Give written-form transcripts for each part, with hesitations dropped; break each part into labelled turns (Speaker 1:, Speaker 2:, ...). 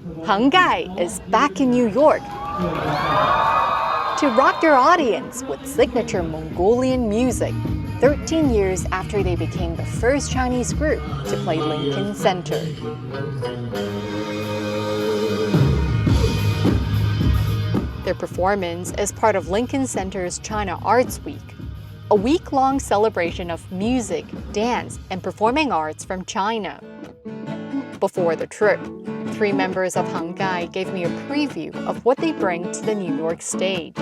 Speaker 1: Hanggai is back in New York to rock their audience with signature Mongolian music, 13 years after they became the first Chinese group to play Lincoln Center. Their performance is part of Lincoln Center's China Arts Week, a week-long celebration of music, dance, and performing arts from China. Before the trip, 3 members of Hanggai gave me a preview of what they bring to the New York stage.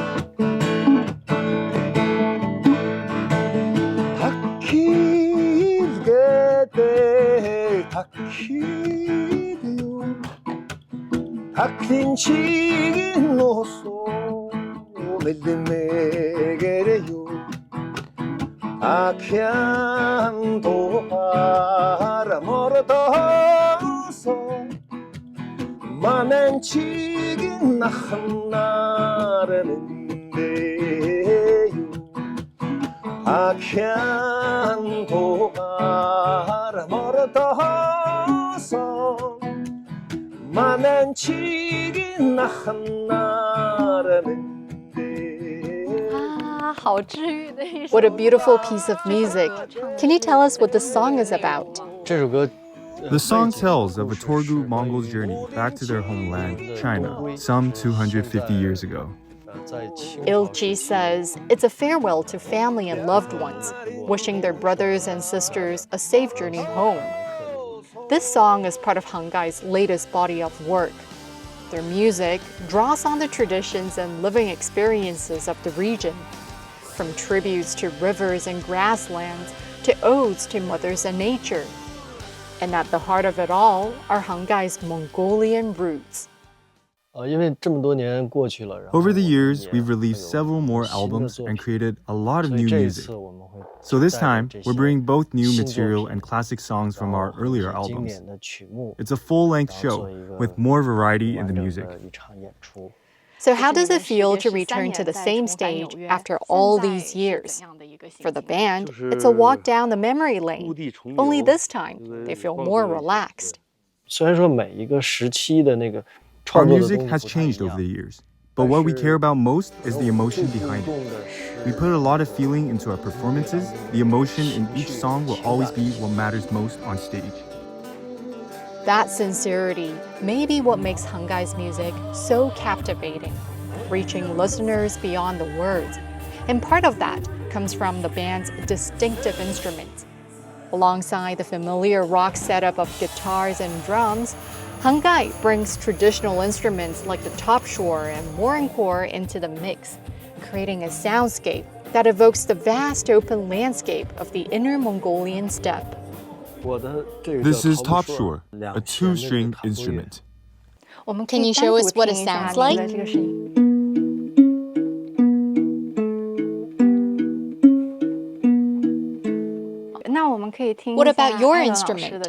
Speaker 1: What a beautiful piece of music. Can you tell us what the song is about?
Speaker 2: The song tells of a Torgu Mongol's journey back to their homeland, China, some 250 years ago.
Speaker 1: Ilchi says it's a farewell to family and loved ones, wishing their brothers and sisters a safe journey home. This song is part of Hanggai's latest body of work. Their music draws on the traditions and living experiences of the region, from tributes to rivers and grasslands to odes to mothers and nature. And at the heart of it all are Hanggai's Mongolian roots.
Speaker 2: Over the years, we've released several more albums and created a lot of new music. So this time, we're bringing both new material and classic songs from our earlier albums. It's a full-length show with more variety in the music.
Speaker 1: So how does it feel to return to the same stage after all these years? For the band, it's a walk down the memory lane. Only this time, they feel more relaxed.
Speaker 2: Our music has changed over the years, but what we care about most is the emotion behind it. We put a lot of feeling into our performances. The emotion in each song will always be what matters most on stage.
Speaker 1: That sincerity may be what makes Hanggai's music so captivating, reaching listeners beyond the words. And part of that comes from the band's distinctive instruments. Alongside the familiar rock setup of guitars and drums, Hanggai brings traditional instruments like the topshore and morinkhor into the mix, creating a soundscape that evokes the vast open landscape of the Inner Mongolian Steppe.
Speaker 2: This is topshore, a 2-stringed instrument.
Speaker 1: Can you show us what it sounds like? What about your instrument?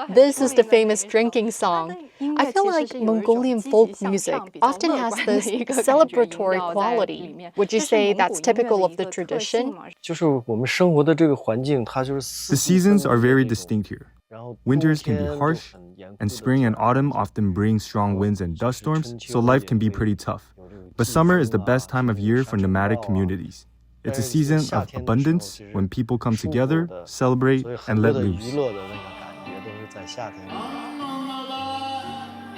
Speaker 1: This is the famous drinking song. I feel like Mongolian folk music often has this celebratory quality. Would you say that's typical of the tradition?
Speaker 2: The seasons are very distinct here. Winters can be harsh, and spring and autumn often bring strong winds and dust storms, so life can be pretty tough. But summer is the best time of year for nomadic communities. It's a season of abundance when people come together, celebrate, and let loose.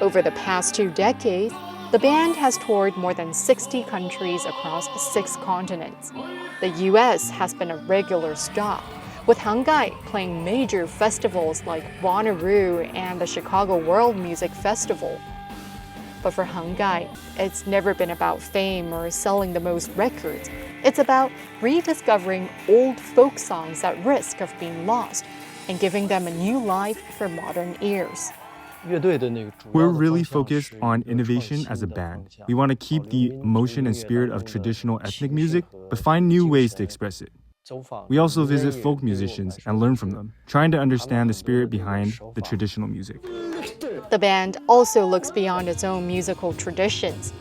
Speaker 1: Over the past 2 decades, the band has toured more than 60 countries across 6 continents. The US has been a regular stop, with Hanggai playing major festivals like Bonnaroo and the Chicago World Music Festival. But for Hanggai, it's never been about fame or selling the most records. It's about rediscovering old folk songs at risk of being lost, and giving them a new life for modern ears.
Speaker 2: We're really focused on innovation as a band. We want to keep the emotion and spirit of traditional ethnic music, but find new ways to express it. We also visit folk musicians and learn from them, trying to understand the spirit behind the traditional music.
Speaker 1: The band also looks beyond its own musical traditions.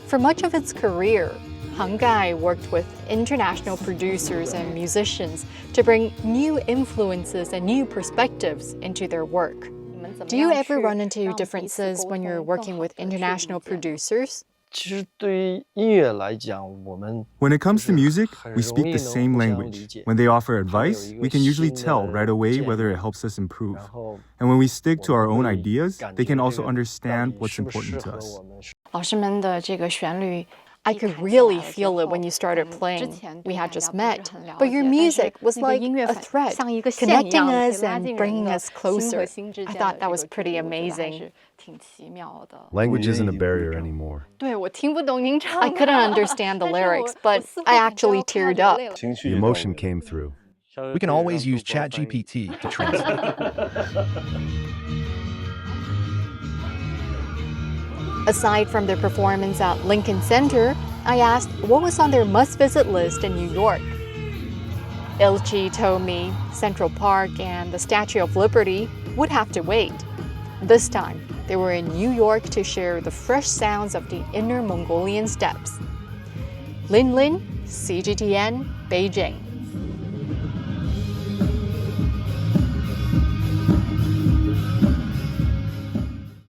Speaker 1: For much of its career, Hanggai worked with international producers and musicians to bring new influences and new perspectives into their work. Do you ever run into differences when you're working with international producers?
Speaker 2: When it comes to music, we speak the same language. When they offer advice, we can usually tell right away whether it helps us improve. And when we stick to our own ideas, they can also understand what's important to us.
Speaker 1: I could really feel it when you started playing. We had just met, but your music was like a thread, connecting us and bringing us closer. I thought that was pretty amazing.
Speaker 3: Language isn't a barrier anymore.
Speaker 1: I couldn't understand the lyrics, but I actually teared up.
Speaker 3: The emotion came through. We can always use ChatGPT to translate.
Speaker 1: Aside from their performance at Lincoln Center, I asked what was on their must-visit list in New York. Ilchi told me Central Park and the Statue of Liberty would have to wait. This time, they were in New York to share the fresh sounds of the Inner Mongolian Steppes. Lin Lin, CGTN, Beijing.